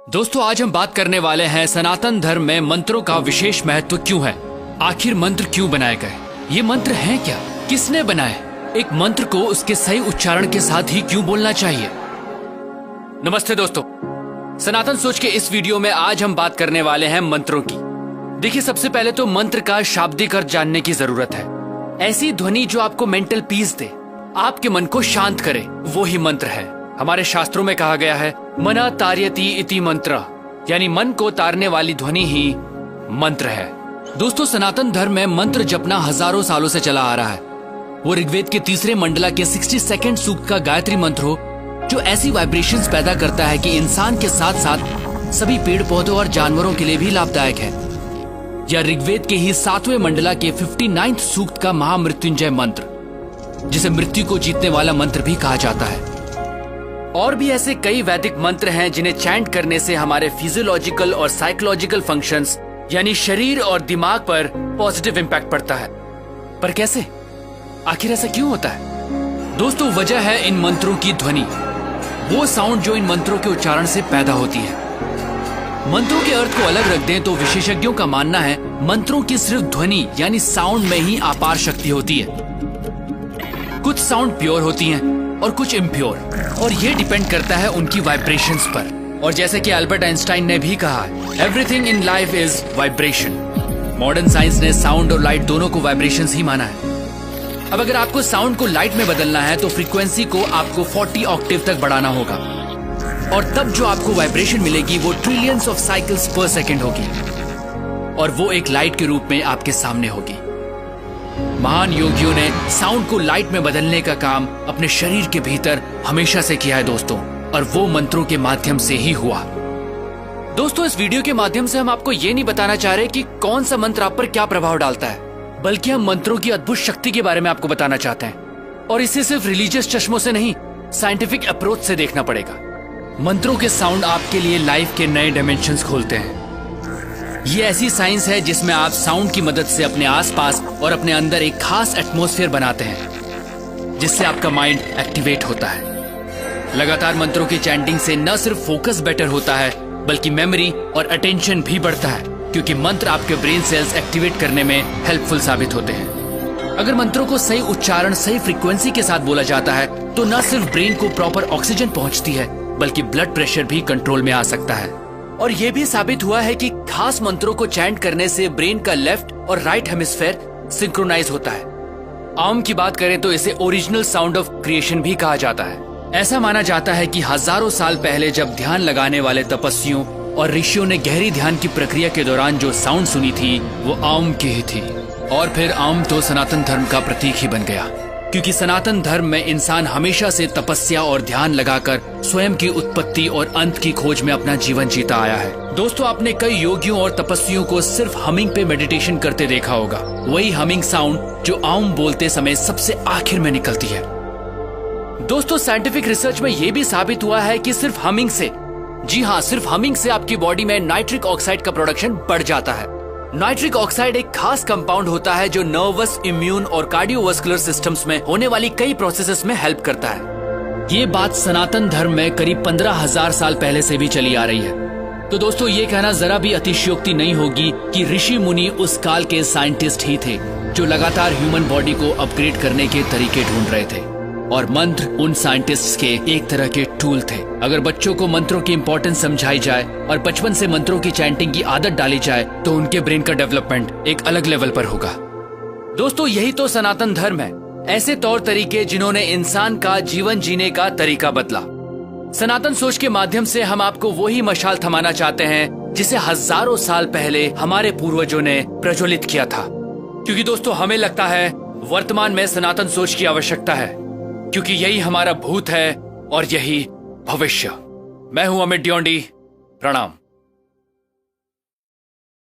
दोस्तों आज हम बात करने वाले हैं सनातन धर्म में मंत्रों का विशेष महत्व क्यों है। आखिर मंत्र क्यों बनाए गए, ये मंत्र हैं क्या, किसने बनाए, एक मंत्र को उसके सही उच्चारण के साथ ही क्यों बोलना चाहिए। नमस्ते दोस्तों, सनातन सोच के इस वीडियो में आज हम बात करने वाले हैं मंत्रों की। देखिए, सबसे पहले तो मंत्र का शाब्दिक अर्थ जानने की जरूरत है। ऐसी ध्वनि जो आपको मेंटल पीस दे, आपके मन को शांत करे, वो ही मंत्र है। हमारे शास्त्रों में कहा गया है मना तार्यति इति मंत्र, यानी मन को तारने वाली ध्वनि ही मंत्र है। दोस्तों, सनातन धर्म में मंत्र जपना हजारों सालों से चला आ रहा है। वो ऋग्वेद के तीसरे मंडला के 62 सूक्त का गायत्री मंत्र हो, जो ऐसी वाइब्रेशंस पैदा करता है कि इंसान के साथ साथ सभी पेड़ पौधों और जानवरों के लिए भी लाभदायक है। या ऋग्वेद के ही 7वें मंडला के 59 सूक्त का महामृत्युंजय मंत्र, जिसे मृत्यु को जीतने वाला मंत्र भी कहा जाता है। और भी ऐसे कई वैदिक मंत्र हैं जिन्हें चैंट करने से हमारे फिजियोलॉजिकल और साइकोलॉजिकल फंक्शंस यानी शरीर और दिमाग पर पॉजिटिव इंपैक्ट पड़ता है। पर कैसे, आखिर ऐसा क्यों होता है? दोस्तों, वजह है इन मंत्रों की ध्वनि, वो साउंड जो इन मंत्रों के उच्चारण से पैदा होती है। मंत्रों के अर्थ को अलग रख दें तो विशेषज्ञों का मानना है मंत्रों की सिर्फ ध्वनि यानी साउंड में ही अपार शक्ति होती है। कुछ साउंड प्योर होती हैं और कुछ इम्प्योर, और ये डिपेंड करता है उनकी वाइब्रेशंस पर। और जैसे कि अल्बर्ट आइंस्टाइन ने भी कहा, everything in life is vibration. Modern science ने साउंड और लाइट दोनों को वाइब्रेशंस ही माना है। अब अगर आपको साउंड को लाइट में बदलना है तो फ्रीक्वेंसी को आपको 40 ऑक्टेव तक बढ़ाना होगा, और तब जो आपको वाइब्रेशन मिलेगी वो ट्रिलियंस ऑफ साइकिल्स पर सेकेंड होगी, और वो एक लाइट के रूप में आपके सामने होगी। महान योगियों ने साउंड को लाइट में बदलने का काम अपने शरीर के भीतर हमेशा से किया है दोस्तों, और वो मंत्रों के माध्यम से ही हुआ। दोस्तों, इस वीडियो के माध्यम से हम आपको ये नहीं बताना चाह रहे कि कौन सा मंत्र आप पर क्या प्रभाव डालता है, बल्कि हम मंत्रों की अद्भुत शक्ति के बारे में आपको बताना चाहते हैं। और इसे सिर्फ रिलीजियस चश्मों से नहीं, साइंटिफिक अप्रोच से देखना पड़ेगा। मंत्रों के साउंड आपके लिए लाइफ के नए डायमेंशंस खोलते हैं। ये ऐसी साइंस है जिसमें आप साउंड की मदद से अपने आसपास और अपने अंदर एक खास एटमॉस्फेयर बनाते हैं, जिससे आपका माइंड एक्टिवेट होता है। लगातार मंत्रों की चैंटिंग से न सिर्फ फोकस बेटर होता है, बल्कि मेमोरी और अटेंशन भी बढ़ता है, क्योंकि मंत्र आपके ब्रेन सेल्स एक्टिवेट करने में हेल्पफुल साबित होते हैं। अगर मंत्रों को सही उच्चारण, सही फ्रीक्वेंसी के साथ बोला जाता है तो न सिर्फ ब्रेन को प्रॉपर ऑक्सीजन पहुंचती है, बल्कि ब्लड प्रेशर भी कंट्रोल में आ सकता है। और ये भी साबित हुआ है कि खास मंत्रों को चैंट करने से ब्रेन का लेफ्ट और राइट हेमिस्फेयर सिंक्रोनाइज होता है। आम की बात करें तो इसे ओरिजिनल साउंड ऑफ क्रिएशन भी कहा जाता है। ऐसा माना जाता है कि हजारों साल पहले जब ध्यान लगाने वाले तपस्वियों और ऋषियों ने गहरी ध्यान की प्रक्रिया के दौरान जो साउंड सुनी थी वो आम की ही थी। और फिर आम तो सनातन धर्म का प्रतीक ही बन गया, क्योंकि सनातन धर्म में इंसान हमेशा से तपस्या और ध्यान लगाकर स्वयं की उत्पत्ति और अंत की खोज में अपना जीवन जीता आया है। दोस्तों, आपने कई योगियों और तपस्वियों को सिर्फ हमिंग पे मेडिटेशन करते देखा होगा, वही हमिंग साउंड जो आम बोलते समय सबसे आखिर में निकलती है। दोस्तों, साइंटिफिक रिसर्च में यह भी साबित हुआ है कि सिर्फ हमिंग से, जी हाँ, सिर्फ हमिंग से आपकी बॉडी में नाइट्रिक ऑक्साइड का प्रोडक्शन बढ़ जाता है। नाइट्रिक ऑक्साइड एक खास कंपाउंड होता है जो नर्वस, इम्यून और कार्डियोवास्कुलर सिस्टम्स में होने वाली कई प्रोसेसेस में हेल्प करता है। ये बात सनातन धर्म में करीब 15,000 साल पहले से भी चली आ रही है। तो दोस्तों, ये कहना जरा भी अतिशयोक्ति नहीं होगी कि ऋषि मुनि उस काल के साइंटिस्ट ही थे जो लगातार ह्यूमन बॉडी को अपग्रेड करने के तरीके ढूंढ रहे थे, और मंत्र उन साइंटिस्ट्स के एक तरह के टूल थे। अगर बच्चों को मंत्रों की इंपॉर्टेंस समझाई जाए और बचपन से मंत्रों की चैंटिंग की आदत डाली जाए तो उनके ब्रेन का डेवलपमेंट एक अलग लेवल पर होगा। दोस्तों, यही तो सनातन धर्म है, ऐसे तौर तरीके जिन्होंने इंसान का जीवन जीने का तरीका बदला। सनातन सोच के माध्यम से हम आपको वही मशाल थमाना चाहते हैं जिसे हजारों साल पहले हमारे पूर्वजों ने प्रज्वलित किया था। क्योंकि दोस्तों, हमें लगता है वर्तमान में सनातन सोच की आवश्यकता है, क्योंकि यही हमारा भूत है और यही भविष्य। मैं हूं अमित ड्योंडी, प्रणाम।